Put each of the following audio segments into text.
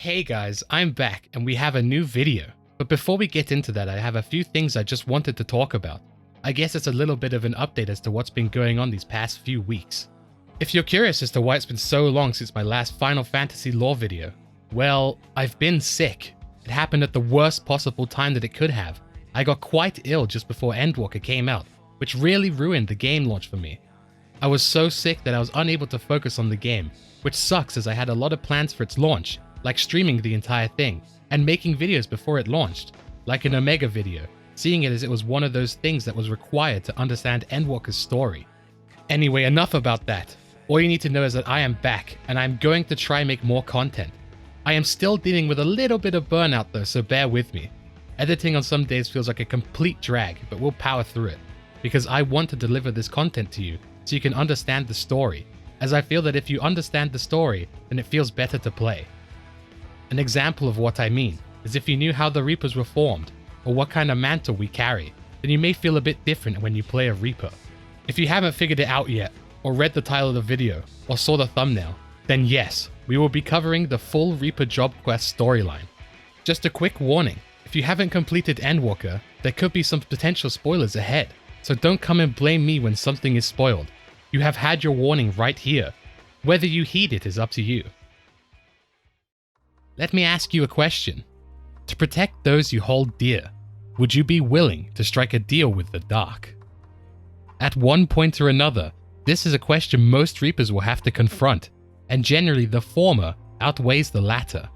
Hey guys, I'm back and we have a new video. But before we get into that, I have a few things I just wanted to talk about. I guess it's a little bit of an update as to what's been going on these past few weeks. If you're curious as to why it's been so long since my last Final Fantasy lore video, well, I've been sick. It happened at the worst possible time that it could have. I got quite ill just before Endwalker came out, which really ruined the game launch for me. I was so sick that I was unable to focus on the game, which sucks as I had a lot of plans for its launch, like streaming the entire thing, and making videos before it launched, like an Omega video, seeing it as it was one of those things that was required to understand Endwalker's story. Anyway, enough about that. All you need to know is that I am back, and I'm going to try and make more content. I am still dealing with a little bit of burnout though, so bear with me. Editing on some days feels like a complete drag, but we'll power through it, because I want to deliver this content to you so you can understand the story, as I feel that if you understand the story, then it feels better to play. An example of what I mean is if you knew how the Reapers were formed, or what kind of mantle we carry, then you may feel a bit different when you play a Reaper. If you haven't figured it out yet, or read the title of the video, or saw the thumbnail, then yes, we will be covering the full Reaper job quest storyline. Just a quick warning, if you haven't completed Endwalker, there could be some potential spoilers ahead, so don't come and blame me when something is spoiled. You have had your warning right here. Whether you heed it is up to you. Let me ask you a question. To protect those you hold dear, would you be willing to strike a deal with the dark? At one point or another, this is a question most Reapers will have to confront, and generally the former outweighs the latter.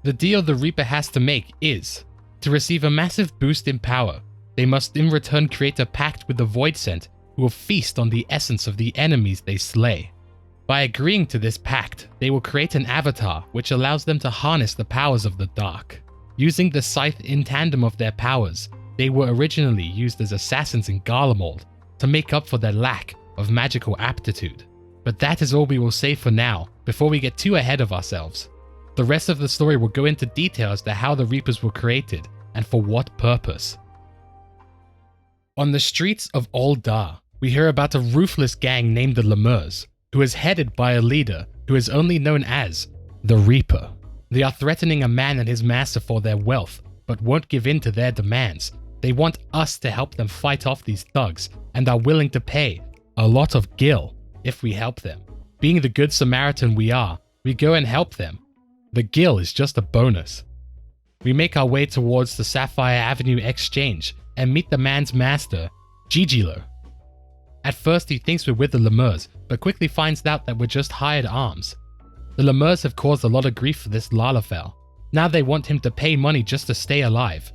The deal the Reaper has to make is, to receive a massive boost in power, they must in return create a pact with the Void Sent who will feast on the essence of the enemies they slay. By agreeing to this pact, they will create an avatar which allows them to harness the powers of the dark. Using the scythe in tandem of their powers, they were originally used as assassins in Garlemald to make up for their lack of magical aptitude. But that is all we will say for now, before we get too ahead of ourselves. The rest of the story will go into detail as to how the Reapers were created, and for what purpose. On the streets of Ul'dah, we hear about a ruthless gang named the Lemurs, who is headed by a leader who is only known as the Reaper. They are threatening a man and his master for their wealth, but won't give in to their demands. They want us to help them fight off these thugs, and are willing to pay a lot of gil if we help them. Being the good Samaritan we are, we go and help them. The gil is just a bonus. We make our way towards the Sapphire Avenue Exchange and meet the man's master, Gigilo. At first he thinks we're with the Lemurs, but quickly finds out that we're just hired arms. The Lemurs have caused a lot of grief for this Lalafell. Now they want him to pay money just to stay alive.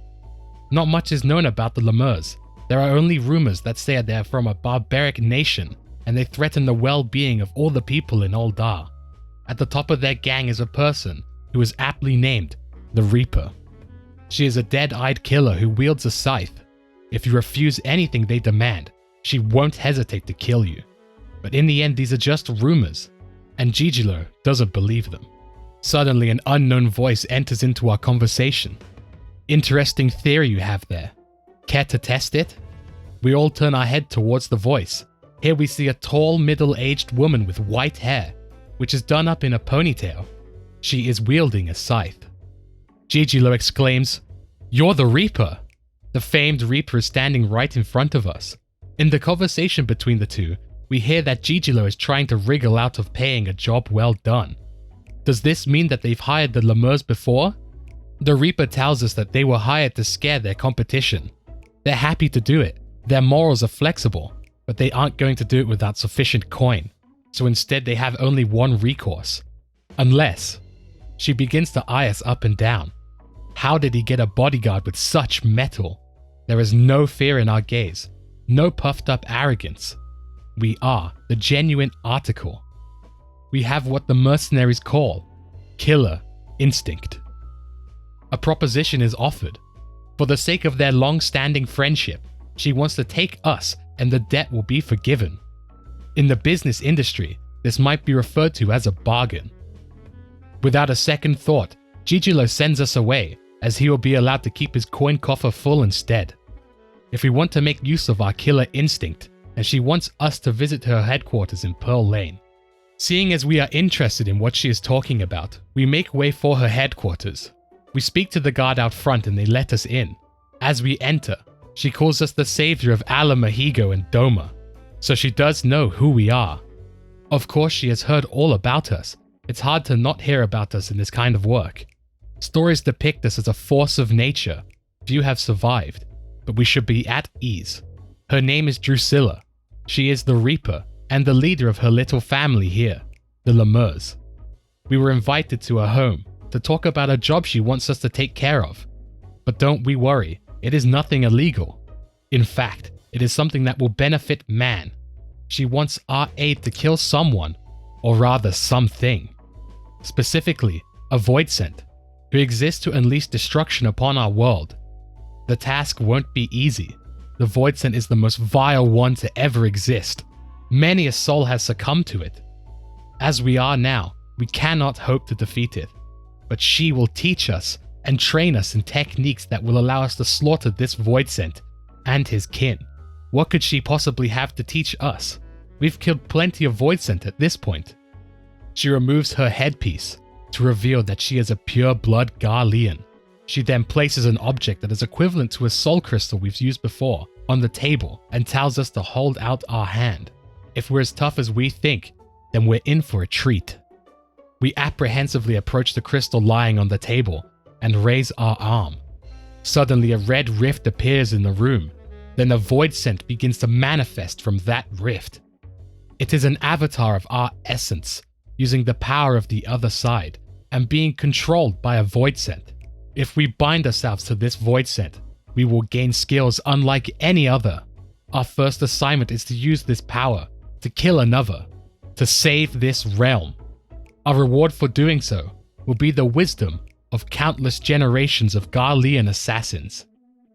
Not much is known about the Lemurs. There are only rumors that say they are from a barbaric nation, and they threaten the well-being of all the people in Ul'dah. At the top of their gang is a person who is aptly named the Reaper. She is a dead-eyed killer who wields a scythe. If you refuse anything they demand, she won't hesitate to kill you. But in the end, these are just rumors, and Gigilo doesn't believe them. Suddenly, an unknown voice enters into our conversation. Interesting theory you have there. Care to test it? We all turn our head towards the voice. Here we see a tall, middle-aged woman with white hair, which is done up in a ponytail. She is wielding a scythe. Gigilo exclaims, "You're the Reaper!" The famed Reaper is standing right in front of us. In the conversation between the two, we hear that Gigilo is trying to wriggle out of paying a job well done. Does this mean that they've hired the Lemurs before? The Reaper tells us that they were hired to scare their competition. They're happy to do it. Their morals are flexible, but they aren't going to do it without sufficient coin. So instead they have only one recourse. Unless... She begins to eye us up and down. How did he get a bodyguard with such metal? There is no fear in our gaze. No puffed up arrogance. We are the genuine article. We have what the mercenaries call killer instinct. A proposition is offered. For the sake of their long-standing friendship, she wants to take us and the debt will be forgiven. In the business industry, this might be referred to as a bargain. Without a second thought, Gigilo sends us away, as he will be allowed to keep his coin coffer full instead. If we want to make use of our killer instinct, and she wants us to visit her headquarters in Pearl Lane. Seeing as we are interested in what she is talking about, we make way for her headquarters. We speak to the guard out front and they let us in. As we enter, she calls us the savior of Ala Mahigo and Doma, so she does know who we are. Of course, she has heard all about us. It's hard to not hear about us in this kind of work. Stories depict us as a force of nature. Few have survived, but we should be at ease. Her name is Drusilla. She is the Reaper and the leader of her little family here, the Lemurs. We were invited to her home to talk about a job she wants us to take care of. But don't we worry, it is nothing illegal. In fact, it is something that will benefit man. She wants our aid to kill someone, or rather something. Specifically, a Voidsent, who exists to unleash destruction upon our world. The task won't be easy. The Voidsent is the most vile one to ever exist. Many a soul has succumbed to it. As we are now, we cannot hope to defeat it. But she will teach us and train us in techniques that will allow us to slaughter this Voidsent and his kin. What could she possibly have to teach us? We've killed plenty of Voidsent at this point. She removes her headpiece to reveal that she is a pure-blood Garlean. She then places an object that is equivalent to a soul crystal we've used before on the table and tells us to hold out our hand. If we're as tough as we think, then we're in for a treat. We apprehensively approach the crystal lying on the table and raise our arm. Suddenly a red rift appears in the room. Then a Voidsent begins to manifest from that rift. It is an avatar of our essence, using the power of the other side and being controlled by a Voidsent. If we bind ourselves to this Voidsent, we will gain skills unlike any other. Our first assignment is to use this power to kill another, to save this realm. Our reward for doing so will be the wisdom of countless generations of Garlean assassins.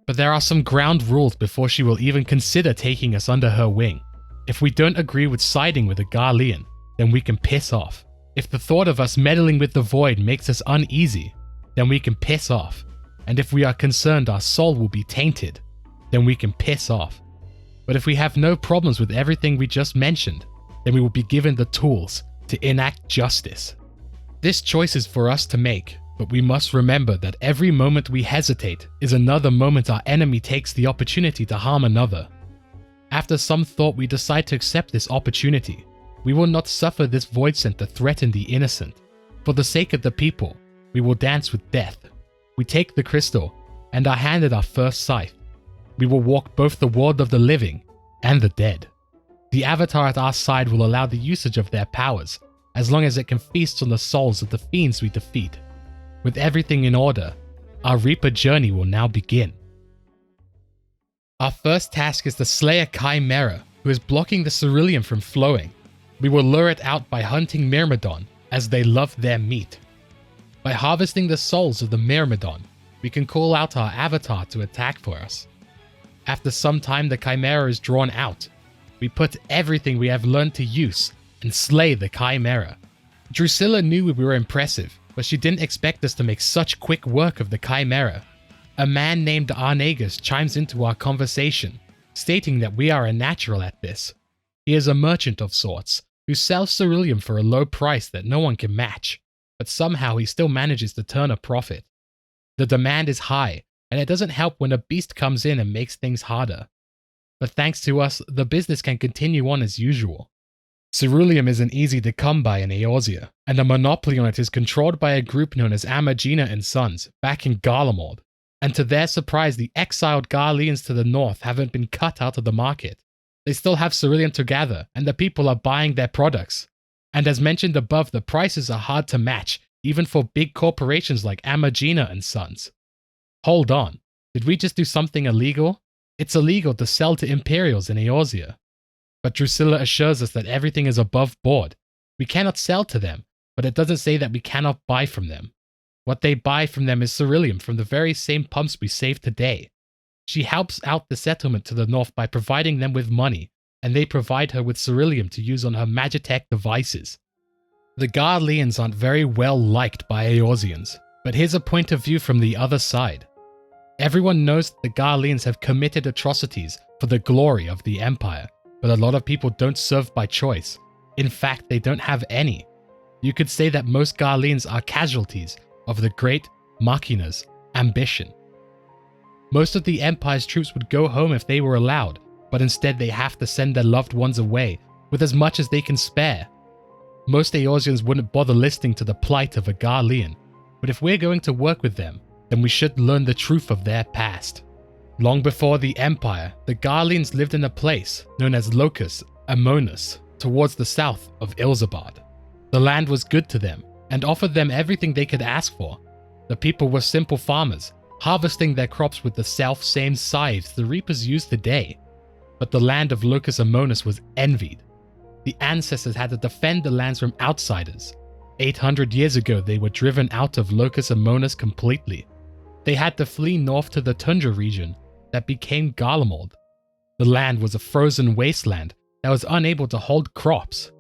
But there are some ground rules before she will even consider taking us under her wing. If we don't agree with siding with a Garlean, then we can piss off. If the thought of us meddling with the void makes us uneasy, then we can piss off. And if we are concerned our soul will be tainted, then we can piss off. But if we have no problems with everything we just mentioned, then we will be given the tools to enact justice. This choice is for us to make, but we must remember that every moment we hesitate is another moment our enemy takes the opportunity to harm another. After some thought, we decide to accept this opportunity. We will not suffer this Voidsent to threaten the innocent. For the sake of the people, we will dance with death. We take the crystal and are handed our first scythe. We will walk both the world of the living and the dead. The avatar at our side will allow the usage of their powers, as long as it can feast on the souls of the fiends we defeat. With everything in order, our Reaper journey will now begin. Our first task is to slay a Chimera who is blocking the ceruleum from flowing. We will lure it out by hunting Myrmidon, as they love their meat. By harvesting the souls of the Myrmidon, we can call out our avatar to attack for us. After some time, the Chimera is drawn out. We put everything we have learned to use and slay the Chimera. Drusilla knew we were impressive, but she didn't expect us to make such quick work of the Chimera. A man named Arnagus chimes into our conversation, stating that we are a natural at this. He is a merchant of sorts, who sells ceruleum for a low price that no one can match, but somehow he still manages to turn a profit. The demand is high, and it doesn't help when a beast comes in and makes things harder. But thanks to us, the business can continue on as usual. Ceruleum isn't easy to come by in Eorzea, and a monopoly on it is controlled by a group known as Amagina and Sons, back in Garlemald. And to their surprise, the exiled Garleans to the north haven't been cut out of the market. They still have ceruleum to gather, and the people are buying their products. And as mentioned above, the prices are hard to match, even for big corporations like Amagina and Sons. Hold on, did we just do something illegal? It's illegal to sell to Imperials in Eorzea. But Drusilla assures us that everything is above board. We cannot sell to them, but it doesn't say that we cannot buy from them. What they buy from them is ceruleum from the very same pumps we save today. She helps out the settlement to the north by providing them with money, and they provide her with ceruleum to use on her Magitech devices. The Garleans aren't very well liked by Eorzeans, but here's a point of view from the other side. Everyone knows that the Garleans have committed atrocities for the glory of the Empire, but a lot of people don't serve by choice. In fact, they don't have any. You could say that most Garleans are casualties of the great Machina's ambition. Most of the Empire's troops would go home if they were allowed, but instead they have to send their loved ones away with as much as they can spare. Most Eorzeans wouldn't bother listening to the plight of a Garlean, but if we're going to work with them, then we should learn the truth of their past. Long before the Empire, the Garleans lived in a place known as Locus Amonis, towards the south of Ilzabad. The land was good to them and offered them everything they could ask for. The people were simple farmers, harvesting their crops with the self-same scythes the reapers use today. But the land of Locus Amonis was envied. The ancestors had to defend the lands from outsiders. 800 years ago, they were driven out of Locus Amonis completely. They had to flee north to the tundra region that became Garlemald. The land was a frozen wasteland that was unable to hold crops.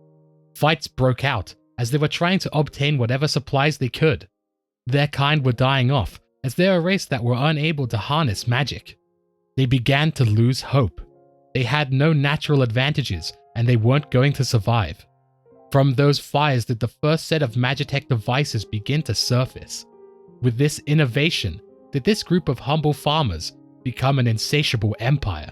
Fights broke out as they were trying to obtain whatever supplies they could. Their kind were dying off as they were a race that were unable to harness magic. They began to lose hope. They had no natural advantages and they weren't going to survive. From those fires did the first set of Magitech devices begin to surface. With this innovation, did this group of humble farmers become an insatiable empire.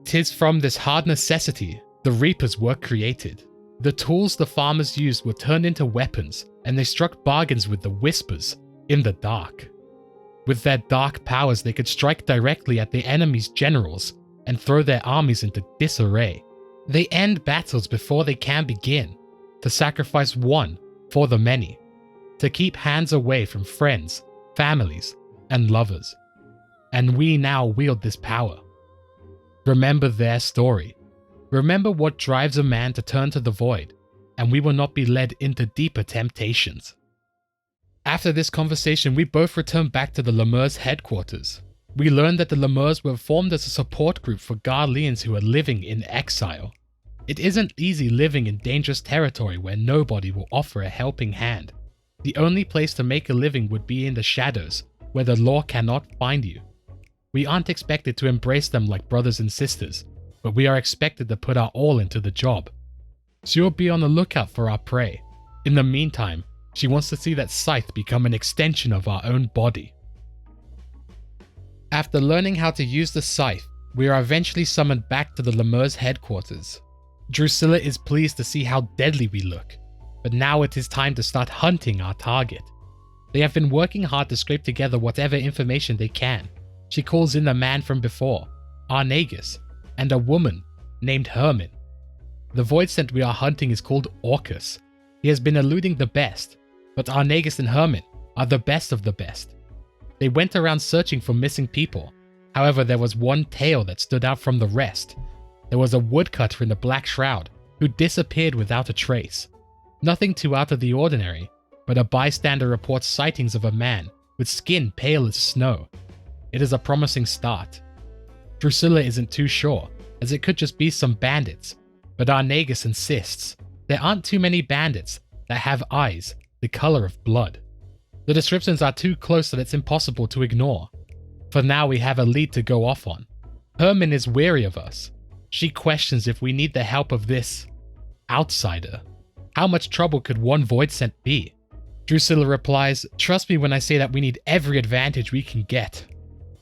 'Tis from this hard necessity the Reapers were created. The tools the farmers used were turned into weapons, and they struck bargains with the Whispers in the dark. With their dark powers, they could strike directly at the enemy's generals and throw their armies into disarray. They end battles before they can begin, to sacrifice one for the many, to keep hands away from friends, families, and lovers. And we now wield this power. Remember their story. Remember what drives a man to turn to the void, and we will not be led into deeper temptations. After this conversation, we both returned back to the Lemurs headquarters. We learned that the Lemurs were formed as a support group for Garleans who are living in exile. It isn't easy living in dangerous territory where nobody will offer a helping hand. The only place to make a living would be in the shadows, where the law cannot find you. We aren't expected to embrace them like brothers and sisters, but we are expected to put our all into the job. So you'll be on the lookout for our prey. In the meantime, she wants to see that scythe become an extension of our own body. After learning how to use the scythe, we are eventually summoned back to the Lemurs headquarters. Drusilla is pleased to see how deadly we look, but now it is time to start hunting our target. They have been working hard to scrape together whatever information they can. She calls in the man from before, Arnagus, and a woman named Hermin. The void scent we are hunting is called Orcus. He has been eluding the best, but Arnagus and Hermin are the best of the best. They went around searching for missing people. However, there was one tale that stood out from the rest. There was a woodcutter in the Black Shroud who disappeared without a trace. Nothing too out of the ordinary, but a bystander reports sightings of a man with skin pale as snow. It is a promising start. Drusilla isn't too sure, as it could just be some bandits, but Arnagus insists there aren't too many bandits that have eyes the color of blood. The descriptions are too close that it's impossible to ignore. For now, we have a lead to go off on. Hermin is wary of us. She questions if we need the help of this outsider. How much trouble could one void scent be? Drusilla replies, "Trust me when I say that we need every advantage we can get."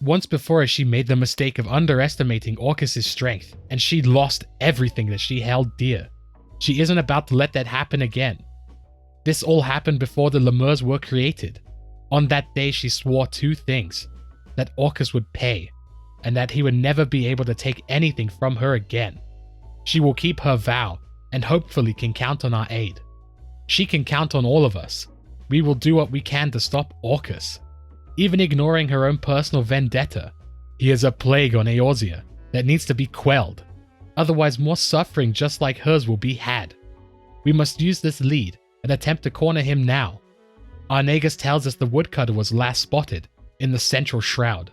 Once before, she made the mistake of underestimating Orcus' strength, and she lost everything that she held dear. She isn't about to let that happen again. This all happened before the Lemurs were created. On that day, she swore two things: that Orcus would pay, and that he would never be able to take anything from her again. She will keep her vow, and hopefully can count on our aid. She can count on all of us. We will do what we can to stop Orcus. Even ignoring her own personal vendetta, he is a plague on Eorzea that needs to be quelled. Otherwise, more suffering just like hers will be had. We must use this lead and attempt to corner him now. Arnagus tells us the woodcutter was last spotted in the Central Shroud.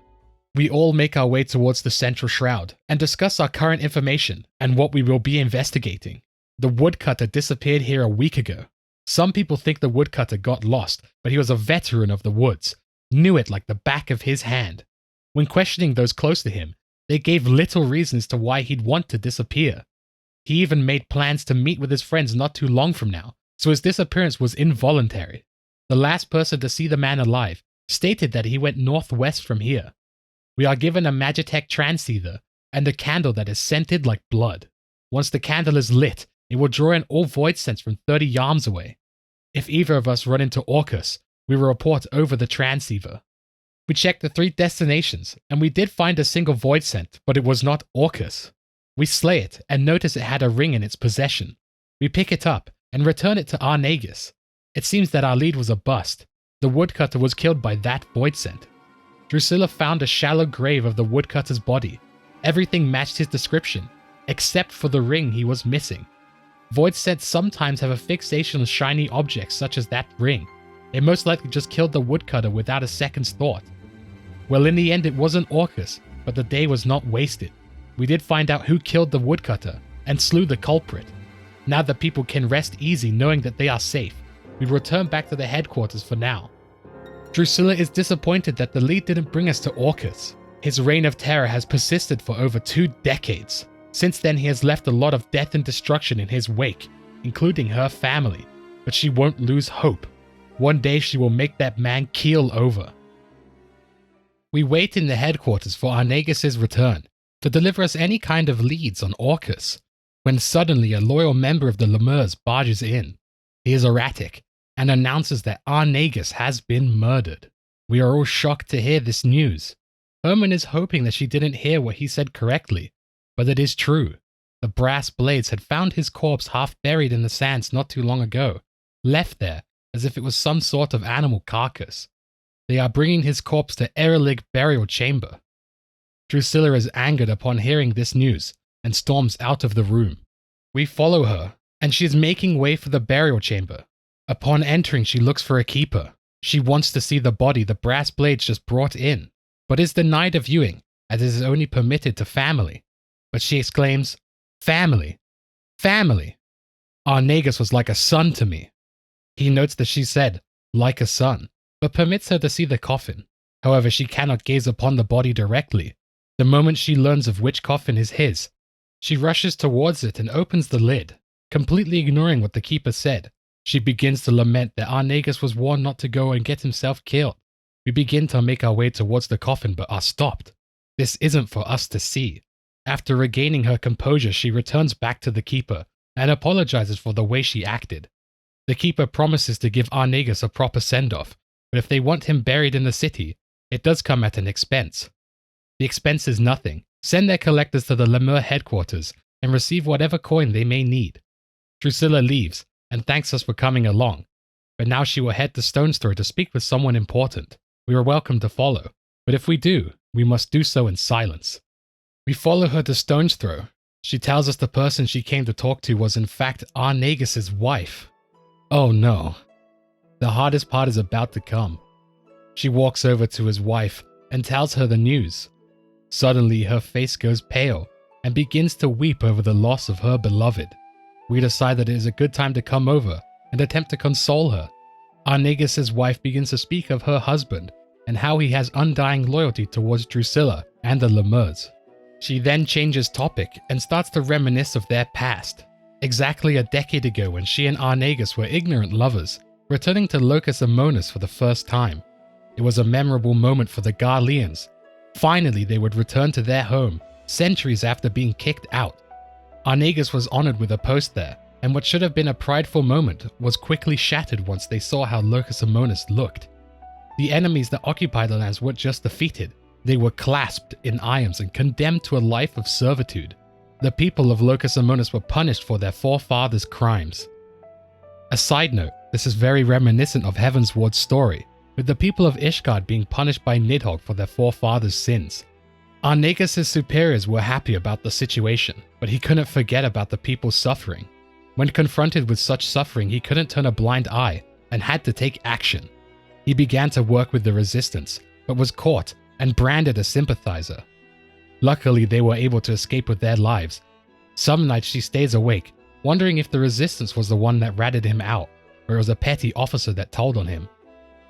We all make our way towards the Central Shroud and discuss our current information and what we will be investigating. The woodcutter disappeared here a week ago. Some people think the woodcutter got lost, but he was a veteran of the woods, knew it like the back of his hand. When questioning those close to him, they gave little reasons to why he'd want to disappear. He even made plans to meet with his friends not too long from now, so his disappearance was involuntary. The last person to see the man alive stated that he went northwest from here. We are given a Magitech transceiver and a candle that is scented like blood. Once the candle is lit, it will draw in all void sense from 30 yards away. If either of us run into Orcus, we will report over the transceiver. We checked the 3 destinations, and we did find a single void scent, but it was not Orcus. We slay it and notice it had a ring in its possession. We pick it up and return it to Arnegus. It seems that our lead was a bust. The woodcutter was killed by that void scent. Drusilla found a shallow grave of the woodcutter's body. Everything matched his description, except for the ring he was missing. Void scents sometimes have a fixation on shiny objects such as that ring. It most likely just killed the woodcutter without a second's thought. Well, in the end it wasn't Orcus, but the day was not wasted. We did find out who killed the woodcutter and slew the culprit. Now the people can rest easy knowing that they are safe. We return back to the headquarters for now. Drusilla is disappointed that the lead didn't bring us to Orcus. His reign of terror has persisted for over 2 decades. Since then he has left a lot of death and destruction in his wake, including her family. But she won't lose hope. One day she will make that man keel over. We wait in the headquarters for Arnegus' return to deliver us any kind of leads on Orcus, when suddenly a loyal member of the Lemurs barges in. He is erratic and announces that Arnegus has been murdered. We are all shocked to hear this news. Herman is hoping that she didn't hear what he said correctly, but it is true. The brass blades had found his corpse half buried in the sands not too long ago, left there as if it was some sort of animal carcass. They are bringing his corpse to Erelig burial chamber. Drusilla is angered upon hearing this news and storms out of the room. We follow her, and she is making way for the burial chamber. Upon entering, she looks for a keeper. She wants to see the body the brass blades just brought in, but is denied a viewing as it is only permitted to family. But she exclaims, "Family! Family! Arnegus was like a son to me." He notes that she said, "like a son," but permits her to see the coffin. However, she cannot gaze upon the body directly. The moment she learns of which coffin is his, she rushes towards it and opens the lid. Completely ignoring what the keeper said, she begins to lament that Arnegus was warned not to go and get himself killed. We begin to make our way towards the coffin but are stopped. This isn't for us to see. After regaining her composure, she returns back to the keeper and apologizes for the way she acted. The keeper promises to give Arnegus a proper send-off, but if they want him buried in the city, it does come at an expense. The expense is nothing. Send their collectors to the Lemur headquarters and receive whatever coin they may need. Drusilla leaves and thanks us for coming along, but now she will head to Stone's Throw to speak with someone important. We are welcome to follow, but if we do, we must do so in silence. We follow her to Stone's Throw. She tells us the person she came to talk to was in fact Arnegus' wife. Oh no. The hardest part is about to come. She walks over to his wife and tells her the news. Suddenly her face goes pale and begins to weep over the loss of her beloved. We decide that it is a good time to come over and attempt to console her. Arnegus' wife begins to speak of her husband and how he has undying loyalty towards Drusilla and the Lemurs. She then changes topic and starts to reminisce of their past. Exactly a decade ago when she and Arnegus were ignorant lovers, returning to Locus Amonis for the first time. It was a memorable moment for the Garleans. Finally, they would return to their home, centuries after being kicked out. Arnegus was honored with a post there, and what should have been a prideful moment was quickly shattered once they saw how Locus Amonis looked. The enemies that occupied the lands were just defeated. They were clasped in irons and condemned to a life of servitude. The people of Locus Amonis were punished for their forefathers' crimes. A side note, this is very reminiscent of Heaven's Ward's story, with the people of Ishgard being punished by Nidhogg for their forefathers' sins. Arnegus' superiors were happy about the situation, but he couldn't forget about the people's suffering. When confronted with such suffering, he couldn't turn a blind eye and had to take action. He began to work with the resistance, but was caught and branded a sympathizer. Luckily, they were able to escape with their lives. Some nights she stays awake, wondering if the resistance was the one that ratted him out, or it was a petty officer that told on him.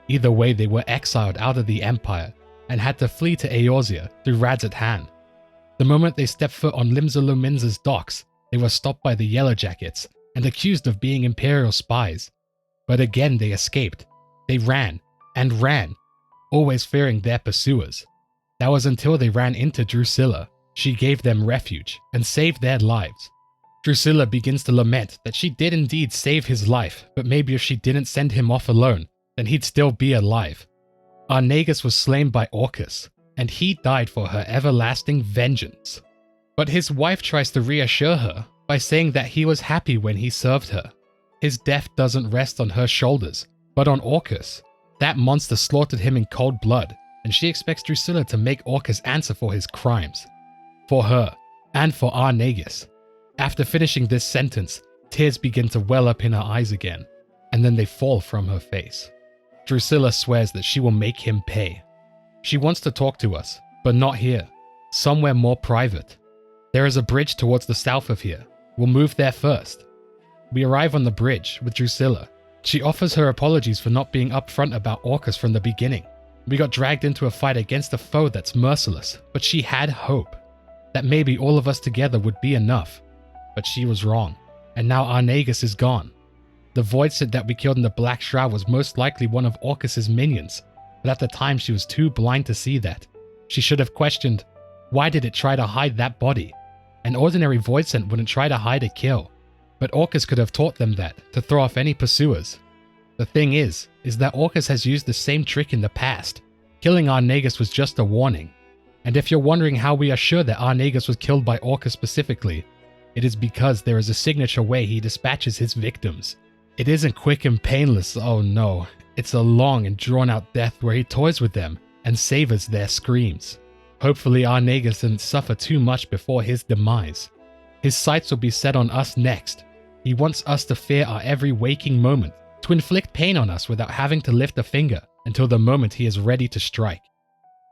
Either way, they were exiled out of the Empire and had to flee to Eorzea through Radzat Han. The moment they stepped foot on Limsa Lominsa's docks, They were stopped by the Yellow Jackets and accused of being Imperial spies. But again they escaped. They ran and ran, always fearing their pursuers. That was until they ran into Drusilla. She gave them refuge and saved their lives. Drusilla begins to lament that she did indeed save his life, but maybe if she didn't send him off alone, then he'd still be alive. Arnegas was slain by Orcus, and he died for her everlasting vengeance. But his wife tries to reassure her by saying that he was happy when he served her. His death doesn't rest on her shoulders, but on Orcus. That monster slaughtered him in cold blood, and she expects Drusilla to make Orcus answer for his crimes. For her, and for Arnegas. After finishing this sentence, tears begin to well up in her eyes again, and then they fall from her face. Drusilla swears that she will make him pay. She wants to talk to us, but not here. Somewhere more private. There is a bridge towards the south of here. We'll move there first. We arrive on the bridge with Drusilla. She offers her apologies for not being upfront about Orcus from the beginning. We got dragged into a fight against a foe that's merciless, but she had hope. That maybe all of us together would be enough. But she was wrong, and now Arnegas is gone. The Void said that we killed in the Black Shroud was most likely one of Orcus's minions, but at the time she was too blind to see that. She should have questioned, why did it try to hide that body? An ordinary Void Scent wouldn't try to hide a kill, but Orcus could have taught them that to throw off any pursuers. The thing is that Orcus has used the same trick in the past. Killing Arnegas was just a warning. And if you're wondering how we are sure that Arnegas was killed by Orcus specifically, it is because there is a signature way he dispatches his victims. It isn't quick and painless, oh no. It's a long and drawn-out death where he toys with them and savors their screams. Hopefully Arnegas didn't suffer too much before his demise. His sights will be set on us next. He wants us to fear our every waking moment, to inflict pain on us without having to lift a finger until the moment he is ready to strike.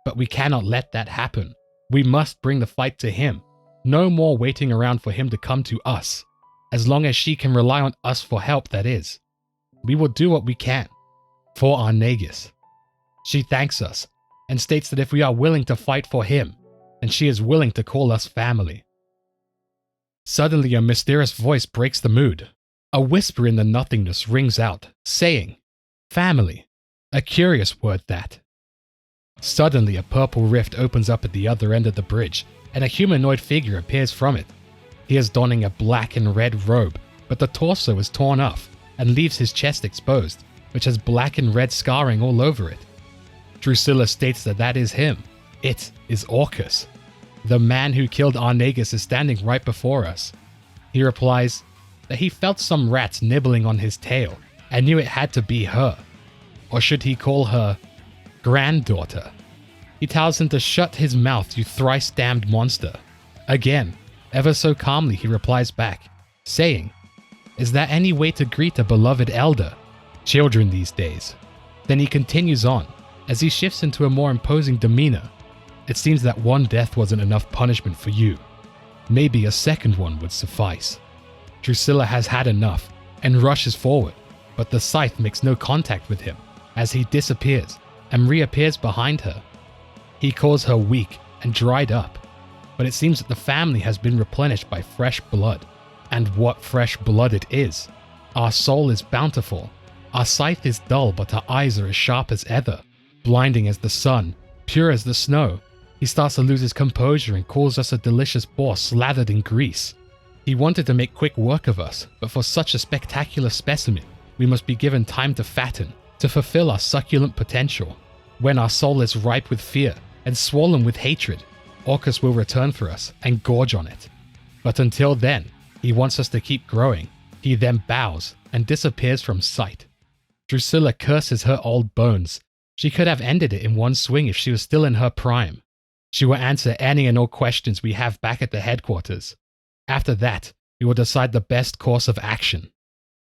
But we cannot let that happen. We must bring the fight to him. No more waiting around for him to come to us. As long as she can rely on us for help, that is. We will do what we can. For Arnegas. She thanks us, and states that if we are willing to fight for him, then she is willing to call us family. Suddenly a mysterious voice breaks the mood. A whisper in the nothingness rings out, saying, "Family." A curious word that. Suddenly a purple rift opens up at the other end of the bridge, and a humanoid figure appears from it. He is donning a black and red robe, but the torso is torn off and leaves his chest exposed, which has black and red scarring all over it. Drusilla states that that is him. It is Orcus. The man who killed Arnegas is standing right before us. He replies that he felt some rats nibbling on his tail and knew it had to be her. Or should he call her granddaughter? He tells him to shut his mouth, you thrice-damned monster. Again, ever so calmly he replies back, saying, "Is there any way to greet a beloved elder? Children these days." Then he continues on, as he shifts into a more imposing demeanor. "It seems that one death wasn't enough punishment for you. Maybe a second one would suffice." Drusilla has had enough, and rushes forward, but the scythe makes no contact with him, as he disappears, and reappears behind her. He calls her weak and dried up, but it seems that the family has been replenished by fresh blood. And what fresh blood it is! Our soul is bountiful. Our sight is dull, but our eyes are as sharp as ever, blinding as the sun, pure as the snow. He starts to lose his composure and calls us a delicious boar slathered in grease. He wanted to make quick work of us, but for such a spectacular specimen, we must be given time to fatten, to fulfill our succulent potential. When our soul is ripe with fear and swollen with hatred, Orcus will return for us and gorge on it. But until then, he wants us to keep growing. He then bows and disappears from sight. Drusilla curses her old bones. She could have ended it in one swing if she was still in her prime. She will answer any and all questions we have back at the headquarters. After that, we will decide the best course of action.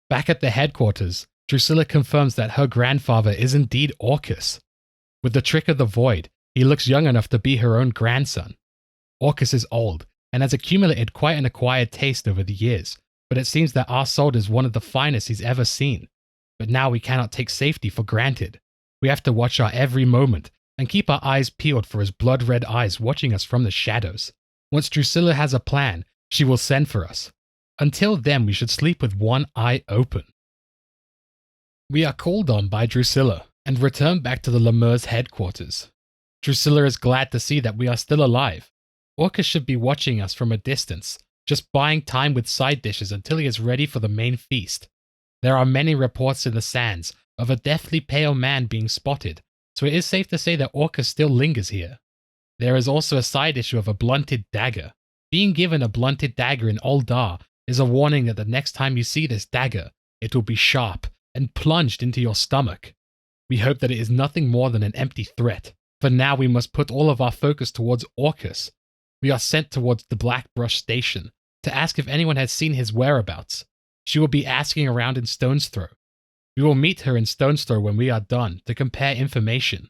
Back at the headquarters, Drusilla confirms that her grandfather is indeed Orcus. With the trick of the void, he looks young enough to be her own grandson. Orcus is old and has accumulated quite an acquired taste over the years, but it seems that our sword is one of the finest he's ever seen. But now we cannot take safety for granted. We have to watch our every moment and keep our eyes peeled for his blood-red eyes watching us from the shadows. Once Drusilla has a plan, she will send for us, Until then, we should sleep with one eye open. We are called on by Drusilla and return back to the Lemurs headquarters. Drusilla is glad to see that we are still alive. Orcus should be watching us from a distance, just buying time with side dishes until he is ready for the main feast. There are many reports in the sands of a deathly pale man being spotted, so it is safe to say that Orcus still lingers here. There is also a side issue of a blunted dagger. Being given a blunted dagger in Ul'dah is a warning that the next time you see this dagger, it will be sharp and plunged into your stomach. We hope that it is nothing more than an empty threat. For now, we must put all of our focus towards Orcus. We are sent towards the Black Brush Station to ask if anyone has seen his whereabouts. She will be asking around in Stone's Throw. We will meet her in Stone's Throw when we are done to compare information.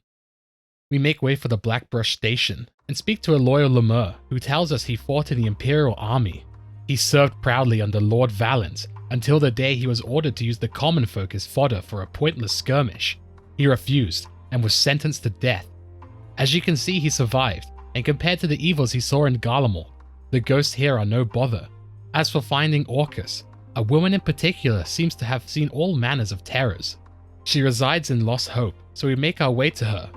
We make way for the Black Brush Station and speak to a loyal Lemur who tells us he fought in the Imperial Army. He served proudly under Lord Valens until the day he was ordered to use the common folk as fodder for a pointless skirmish. He refused and was sentenced to death. As you can see, he survived, and compared to the evils he saw in Garlemald, the ghosts here are no bother. As for finding Orcus, a woman in particular seems to have seen all manners of terrors. She resides in Lost Hope, so we make our way to her.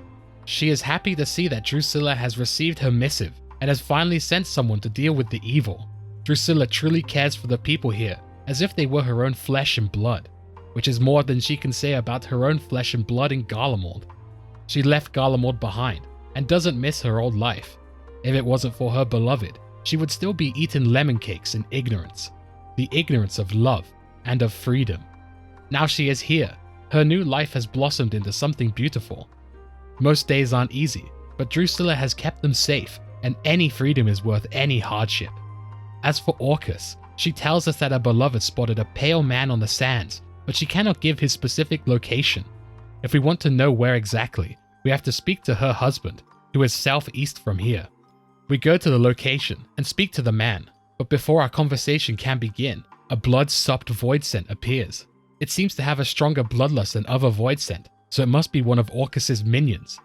She is happy to see that Drusilla has received her missive and has finally sent someone to deal with the evil. Drusilla truly cares for the people here, as if they were her own flesh and blood, which is more than she can say about her own flesh and blood in Garlemald. She left Garlemald behind and doesn't miss her old life. If it wasn't for her beloved, she would still be eating lemon cakes in ignorance, the ignorance of love and of freedom. Now she is here. Her new life has blossomed into something beautiful. Most days aren't easy, but Drusilla has kept them safe, and any freedom is worth any hardship. As for Orcus, she tells us that her beloved spotted a pale man on the sands, but she cannot give his specific location. If we want to know where exactly, we have to speak to her husband, who is southeast from here. We go to the location and speak to the man, but before our conversation can begin, a blood-sopped void scent appears. It seems to have a stronger bloodlust than other void scent, so it must be one of Orcus's minions.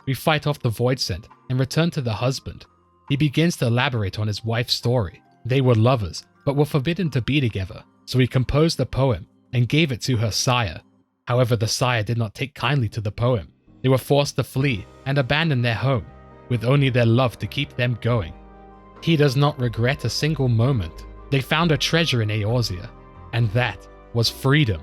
We fight off the void scent and return to the husband. He begins to elaborate on his wife's story. They were lovers, but were forbidden to be together, so he composed a poem and gave it to her sire. However, the sire did not take kindly to the poem. They were forced to flee and abandon their home, with only their love to keep them going. He does not regret a single moment. They found a treasure in Eorzea, and that was freedom.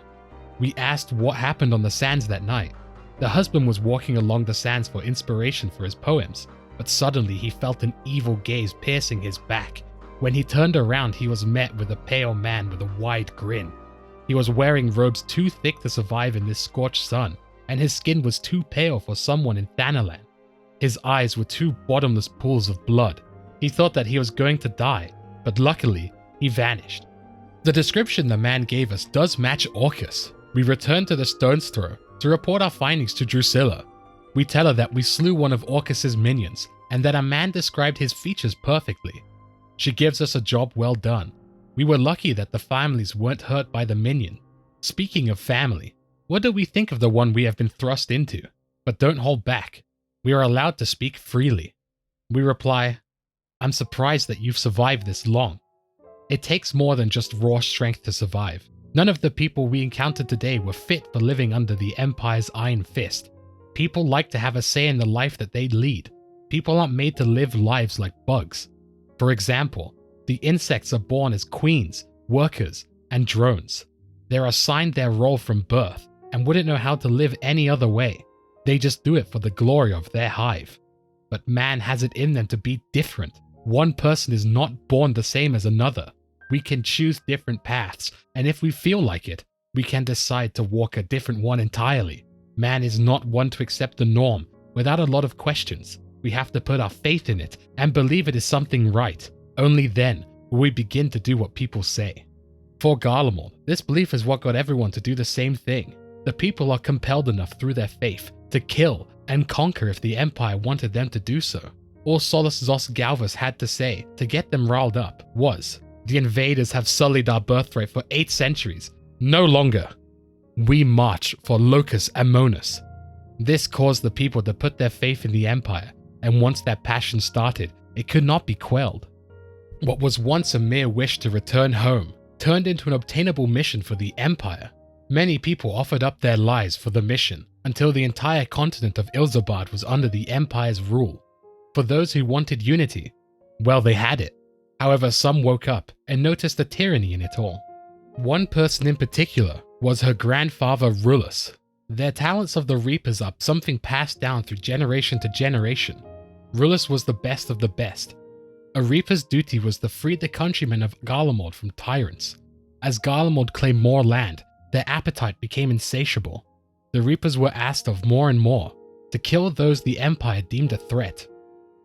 We asked what happened on the sands that night. The husband was walking along the sands for inspiration for his poems, but suddenly he felt an evil gaze piercing his back. When he turned around, he was met with a pale man with a wide grin. He was wearing robes too thick to survive in this scorched sun, and his skin was too pale for someone in Thanalan. His eyes were two bottomless pools of blood. He thought that he was going to die, but luckily, he vanished. The description the man gave us does match Orcus. We return to the Stone's Throw to report our findings to Drusilla. We tell her that we slew one of Orcus's minions, and that a man described his features perfectly. She gives us a job well done. We were lucky that the families weren't hurt by the minion. Speaking of family, what do we think of the one we have been thrust into? But don't hold back. We are allowed to speak freely. We reply, "I'm surprised that you've survived this long. It takes more than just raw strength to survive. None of the people we encountered today were fit for living under the Empire's iron fist. People like to have a say in the life that they lead. People aren't made to live lives like bugs. For example, the insects are born as queens, workers, and drones. They're assigned their role from birth and wouldn't know how to live any other way. They just do it for the glory of their hive. But man has it in them to be different. One person is not born the same as another. We can choose different paths, and if we feel like it, we can decide to walk a different one entirely. Man is not one to accept the norm without a lot of questions. We have to put our faith in it and believe it is something right. Only then will we begin to do what people say." For Garlemald, this belief is what got everyone to do the same thing. The people are compelled enough through their faith to kill and conquer if the Empire wanted them to do so. All Solus Zos Galvus had to say to get them riled up was, "The invaders have sullied our birthright for 8 centuries. No longer. We march for Locus Ammonus." This caused the people to put their faith in the Empire, and once that passion started, it could not be quelled. What was once a mere wish to return home turned into an obtainable mission for the Empire. Many people offered up their lives for the mission until the entire continent of Ilzabad was under the Empire's rule. For those who wanted unity, well, they had it. However, some woke up and noticed the tyranny in it all. One person in particular was her grandfather Ul'dah. Their talents of the Reapers are something passed down through generation to generation. Ul'dah was the best of the best. A Reaper's duty was to free the countrymen of Garlemald from tyrants. As Garlemald claimed more land, their appetite became insatiable. The Reapers were asked of more and more, to kill those the Empire deemed a threat.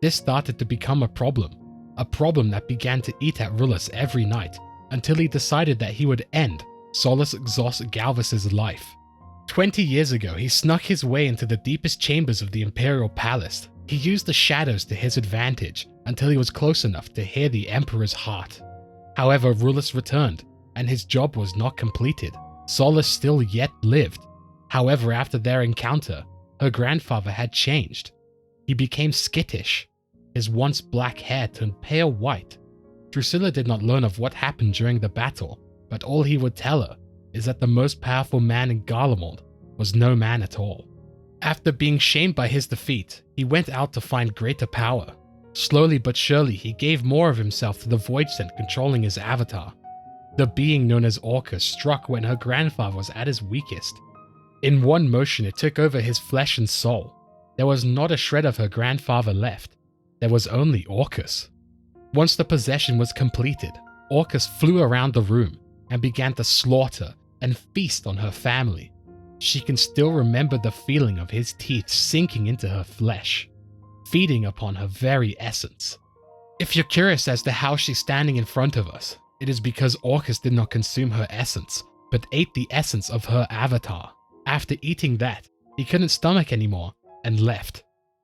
This started to become a problem that began to eat at Ul'dah every night, until he decided that he would end Solus Xos Galvus's life. 20 years ago, he snuck his way into the deepest chambers of the Imperial Palace. He used the shadows to his advantage until he was close enough to hear the Emperor's heart. However, Ul'dah returned, and his job was not completed. Solus still yet lived. However, after their encounter, her grandfather had changed. He became skittish. His once black hair turned pale white. Drusilla did not learn of what happened during the battle, but all he would tell her is that the most powerful man in Garlemald was no man at all. After being shamed by his defeat, he went out to find greater power. Slowly but surely, he gave more of himself to the Voidsent controlling his avatar. The being known as Orcus struck when her grandfather was at his weakest. In one motion, it took over his flesh and soul. There was not a shred of her grandfather left. There was only Orcus. Once the possession was completed, Orcus flew around the room and began to slaughter and feast on her family. She can still remember the feeling of his teeth sinking into her flesh, feeding upon her very essence. If you're curious as to how she's standing in front of us, it is because Orcus did not consume her essence, but ate the essence of her avatar. After eating that, he couldn't stomach anymore and left.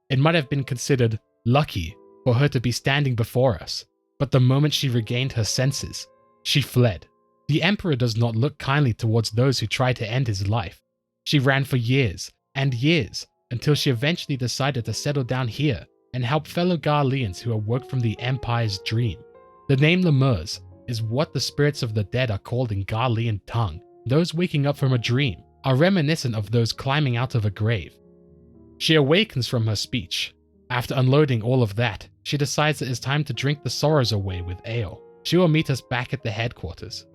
It might have been considered lucky for her to be standing before us, but the moment she regained her senses, she fled. The Emperor does not look kindly towards those who try to end his life. She ran for years and years until she eventually decided to settle down here and help fellow Garleans who awoke from the Empire's dream. The name Lemurs is what the spirits of the dead are called in Garlean tongue. Those waking up from a dream are reminiscent of those climbing out of a grave. She awakens from her speech. After unloading all of that, she decides it is time to drink the sorrows away with ale. She will meet us back at the headquarters.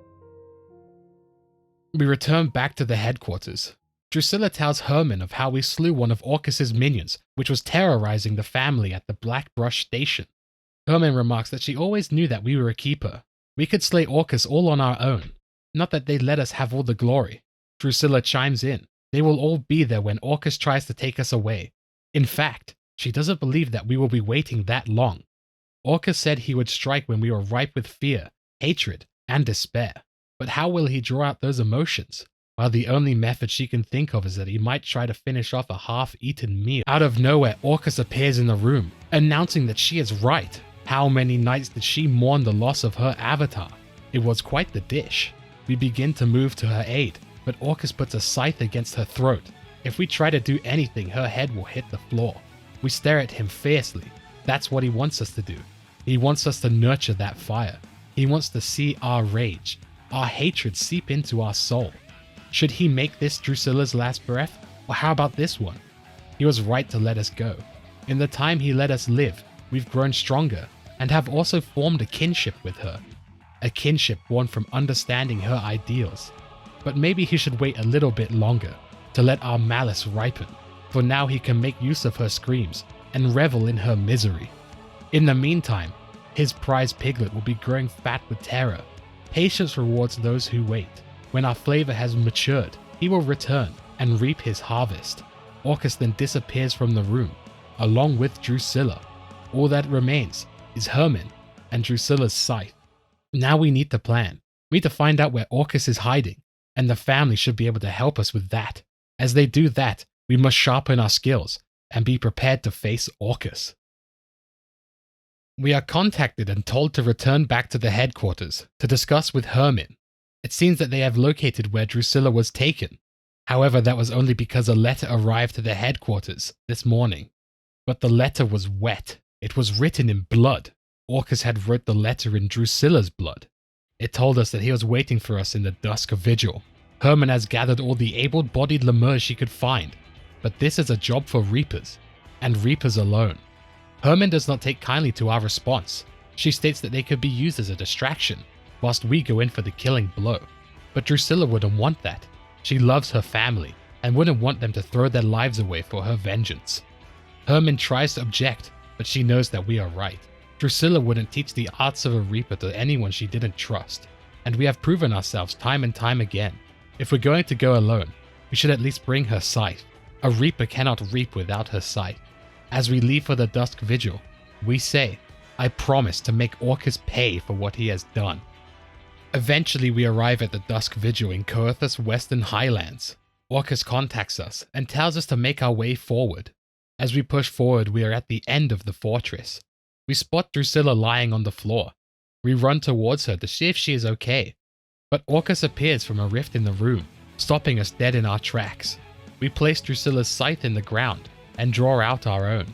We return back to the headquarters. Drusilla tells Herman of how we slew one of Orcus's minions, which was terrorizing the family at the Black Brush Station. Herman remarks that she always knew that we were a keeper. We could slay Orcus all on our own. Not that they'd let us have all the glory. Drusilla chimes in. They will all be there when Orcus tries to take us away. In fact, she doesn't believe that we will be waiting that long. Orcus said he would strike when we were ripe with fear, hatred, and despair. But how will he draw out those emotions? While the only method she can think of is that he might try to finish off a half-eaten meal. Out of nowhere, Orcus appears in the room, announcing that she is right. How many nights did she mourn the loss of her avatar? It was quite the dish. We begin to move to her aid, but Orcus puts a scythe against her throat. If we try to do anything, her head will hit the floor. We stare at him fiercely. That's what he wants us to do. He wants us to nurture that fire. He wants to see our rage, our hatred seep into our soul. Should he make this Drusilla's last breath? Or how about this one? He was right to let us go. In the time he let us live, we've grown stronger and have also formed a kinship with her. A kinship born from understanding her ideals. But maybe he should wait a little bit longer to let our malice ripen, for now he can make use of her screams and revel in her misery. In the meantime, his prize piglet will be growing fat with terror. Patience rewards those who wait. When our flavor has matured, he will return and reap his harvest. Orcus then disappears from the room, along with Drusilla. All that remains is Herman and Drusilla's scythe. Now we need to plan. We need to find out where Orcus is hiding, and the family should be able to help us with that. As they do that, we must sharpen our skills and be prepared to face Orcus. We are contacted and told to return back to the headquarters to discuss with Herman. It seems that they have located where Drusilla was taken. However, that was only because a letter arrived to the headquarters this morning. But the letter was wet. It was written in blood. Orcus had wrote the letter in Drusilla's blood. It told us that he was waiting for us in the dusk of vigil. Herman has gathered all the able-bodied lemurs she could find, but this is a job for Reapers, and Reapers alone. Herman does not take kindly to our response. She states that they could be used as a distraction, whilst we go in for the killing blow. But Drusilla wouldn't want that. She loves her family, and wouldn't want them to throw their lives away for her vengeance. Herman tries to object, but she knows that we are right. Drusilla wouldn't teach the arts of a Reaper to anyone she didn't trust, and we have proven ourselves time and time again. If we're going to go alone, we should at least bring her scythe. A Reaper cannot reap without her scythe. As we leave for the dusk vigil, we say, I promise to make Orcus pay for what he has done. Eventually we arrive at the dusk vigil in Coerthas' western highlands. Orcus contacts us and tells us to make our way forward. As we push forward, we are at the end of the fortress. We spot Drusilla lying on the floor. We run towards her to see if she is okay, but Orcus appears from a rift in the room, stopping us dead in our tracks. We place Drusilla's scythe in the ground and draw out our own.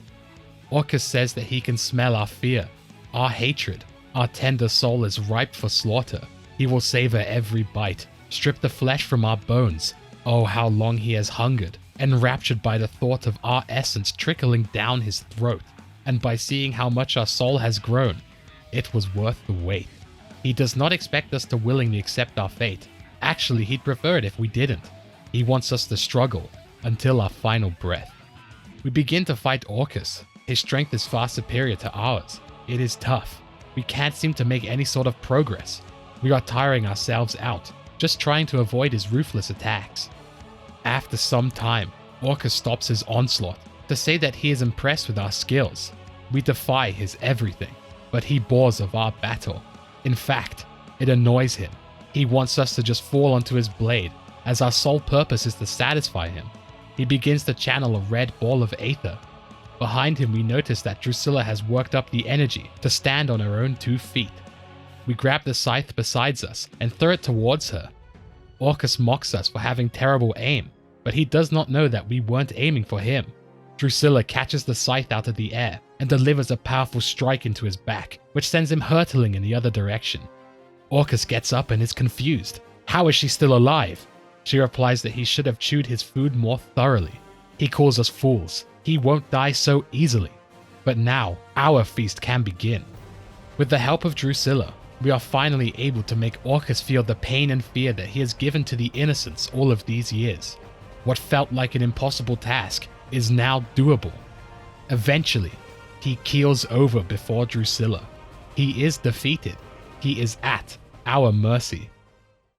Orcus says that he can smell our fear, our hatred. Our tender soul is ripe for slaughter. He will savor every bite, strip the flesh from our bones. Oh, how long he has hungered, enraptured by the thought of our essence trickling down his throat, and by seeing how much our soul has grown. It was worth the wait. He does not expect us to willingly accept our fate. Actually, he'd prefer it if we didn't. He wants us to struggle until our final breath. We begin to fight Orcus. His strength is far superior to ours. It is tough. We can't seem to make any sort of progress. We are tiring ourselves out, just trying to avoid his ruthless attacks. After some time, Orcus stops his onslaught to say that he is impressed with our skills. We defy his everything, but he bores of our battle. In fact, it annoys him. He wants us to just fall onto his blade, as our sole purpose is to satisfy him. He begins to channel a red ball of aether. Behind him, we notice that Drusilla has worked up the energy to stand on her own 2 feet. We grab the scythe beside us and throw it towards her. Orcus mocks us for having terrible aim, but he does not know that we weren't aiming for him. Drusilla catches the scythe out of the air and delivers a powerful strike into his back, which sends him hurtling in the other direction. Orcus gets up and is confused. How is she still alive? She replies that he should have chewed his food more thoroughly. He calls us fools. He won't die so easily. But now, our feast can begin. With the help of Drusilla, we are finally able to make Orcus feel the pain and fear that he has given to the innocents all of these years. What felt like an impossible task is now doable. Eventually, he keels over before Drusilla. He is defeated. He is at our mercy.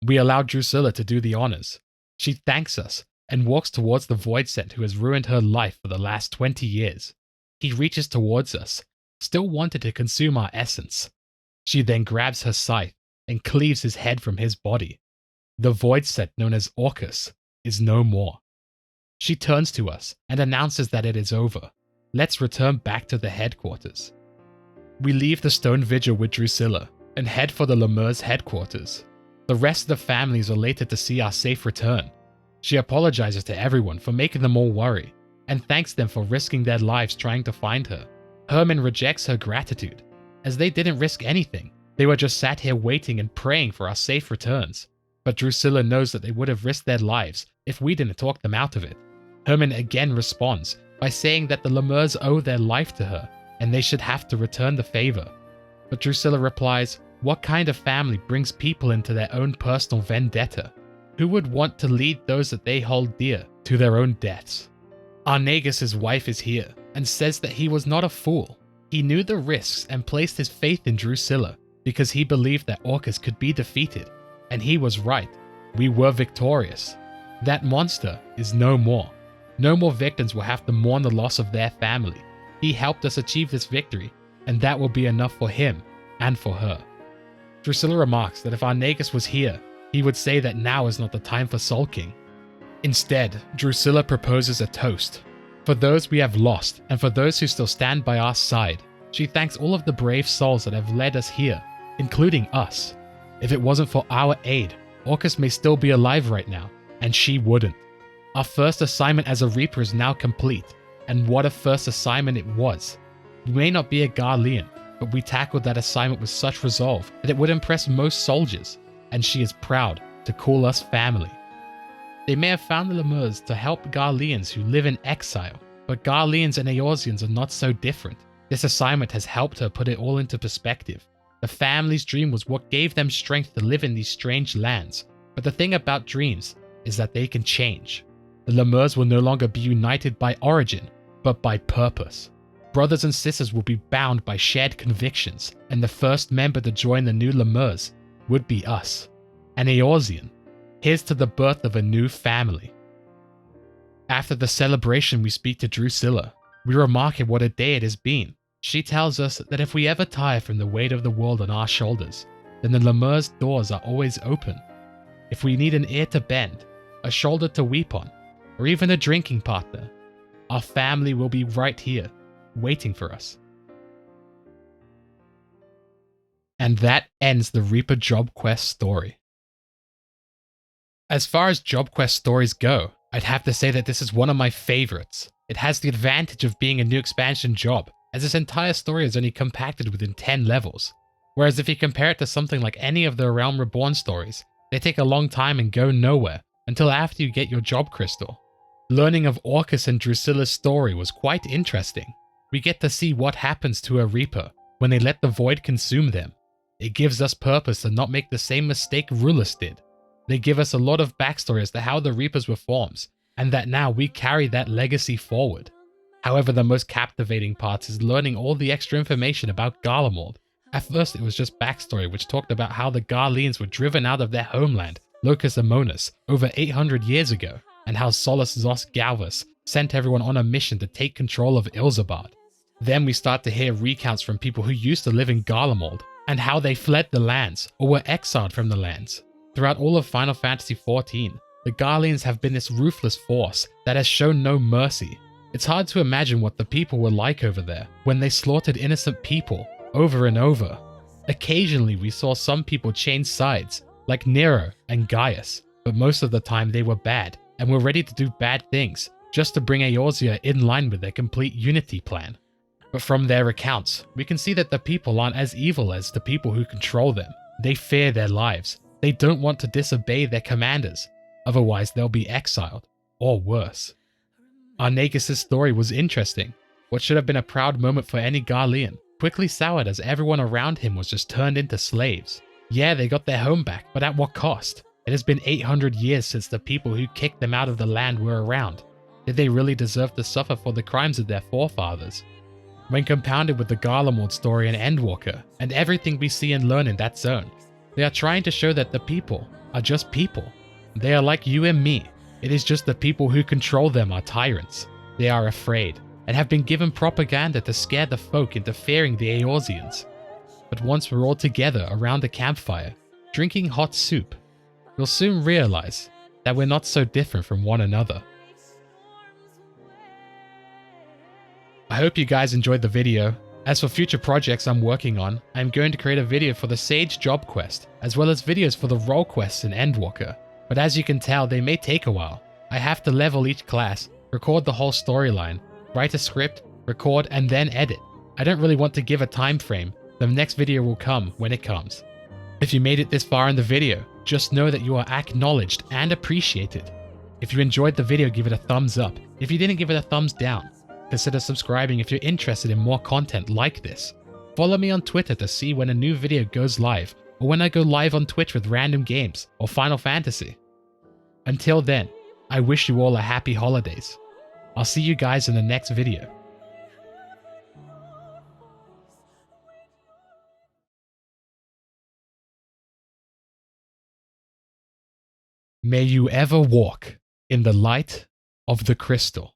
We allow Drusilla to do the honors. She thanks us and walks towards the Voidsent who has ruined her life for the last 20 years. He reaches towards us, still wanted to consume our essence. She then grabs her scythe and cleaves his head from his body. The Voidsent known as Orcus is no more. She turns to us and announces that it is over. Let's return back to the headquarters. We leave the stone vigil with Drusilla and head for the lemurs' headquarters. The rest of the family is elated to see our safe return. She apologizes to everyone for making them all worry, and thanks them for risking their lives trying to find her. Herman rejects her gratitude, as they didn't risk anything. They were just sat here waiting and praying for our safe returns. But Drusilla knows that they would have risked their lives if we didn't talk them out of it. Herman again responds by saying that the lemurs owe their life to her, and they should have to return the favor. But Drusilla replies, what kind of family brings people into their own personal vendetta? Who would want to lead those that they hold dear to their own deaths? Arnagus' wife is here, and says that he was not a fool. He knew the risks and placed his faith in Drusilla, because he believed that Orcus could be defeated. And he was right. We were victorious. That monster is no more. No more victims will have to mourn the loss of their family. He helped us achieve this victory, and that will be enough for him and for her. Drusilla remarks that if Arnagus was here, he would say that now is not the time for sulking. Instead, Drusilla proposes a toast. For those we have lost, and for those who still stand by our side, she thanks all of the brave souls that have led us here, including us. If it wasn't for our aid, Orcus may still be alive right now, and she wouldn't. Our first assignment as a Reaper is now complete, and what a first assignment it was. We may not be a Garlean, but we tackled that assignment with such resolve that it would impress most soldiers, and she is proud to call us family. They may have found the lemurs to help Garleans who live in exile, but Garleans and Eorzeans are not so different. This assignment has helped her put it all into perspective. The family's dream was what gave them strength to live in these strange lands, but the thing about dreams is that they can change. The lemurs will no longer be united by origin, but by purpose. Brothers and sisters will be bound by shared convictions, and the first member to join the new lemurs would be us, an Eorzean. Here's to the birth of a new family. After the celebration, we speak to Drusilla. We remark at what a day it has been. She tells us that if we ever tire from the weight of the world on our shoulders, then the lemurs' doors are always open. If we need an ear to bend, a shoulder to weep on, or even a drinking partner, our family will be right here, waiting for us. And that ends the Reaper Job Quest story. As far as Job Quest stories go, I'd have to say that this is one of my favorites. It has the advantage of being a new expansion job, as this entire story is only compacted within 10 levels. Whereas if you compare it to something like any of the Realm Reborn stories, they take a long time and go nowhere until after you get your job crystal. Learning of Orcus and Drusilla's story was quite interesting. We get to see what happens to a Reaper when they let the void consume them. It gives us purpose to not make the same mistake Rulus did. They give us a lot of backstory as to how the Reapers were formed, and that now we carry that legacy forward. However, the most captivating part is learning all the extra information about Garlemald. At first it was just backstory which talked about how the Garleans were driven out of their homeland, Locus Amonis, over 800 years ago, and how Solus Zos Galvus sent everyone on a mission to take control of Ilzabad. Then we start to hear recounts from people who used to live in Garlemald, and how they fled the lands, or were exiled from the lands. Throughout all of Final Fantasy XIV, the Garleans have been this ruthless force that has shown no mercy. It's hard to imagine what the people were like over there, when they slaughtered innocent people, over and over. Occasionally we saw some people change sides, like Nero and Gaius, but most of the time they were bad, and were ready to do bad things, just to bring Eorzea in line with their complete unity plan. But from their accounts, we can see that the people aren't as evil as the people who control them. They fear their lives. They don't want to disobey their commanders, otherwise they'll be exiled, or worse. Arnagus' story was interesting. What should have been a proud moment for any Garlean quickly soured as everyone around him was just turned into slaves. Yeah, they got their home back, but at what cost? It has been 800 years since the people who kicked them out of the land were around. Did they really deserve to suffer for the crimes of their forefathers? When compounded with the Garlemald story and Endwalker, and everything we see and learn in that zone, they are trying to show that the people are just people. They are like you and me. It is just the people who control them are tyrants. They are afraid, and have been given propaganda to scare the folk into fearing the Eorzeans. But once we're all together around a campfire, drinking hot soup, we'll soon realize that we're not so different from one another. I hope you guys enjoyed the video. As for future projects I'm working on, I'm going to create a video for the Sage Job Quest, as well as videos for the role quests in Endwalker. But as you can tell, they may take a while. I have to level each class, record the whole storyline, write a script, record, and then edit. I don't really want to give a time frame. The next video will come when it comes. If you made it this far in the video, just know that you are acknowledged and appreciated. If you enjoyed the video, give it a thumbs up. If you didn't, give it a thumbs down. Consider subscribing if you're interested in more content like this. Follow me on Twitter to see when a new video goes live, or when I go live on Twitch with random games or Final Fantasy. Until then, I wish you all a happy holidays. I'll see you guys in the next video. May you ever walk in the light of the crystal.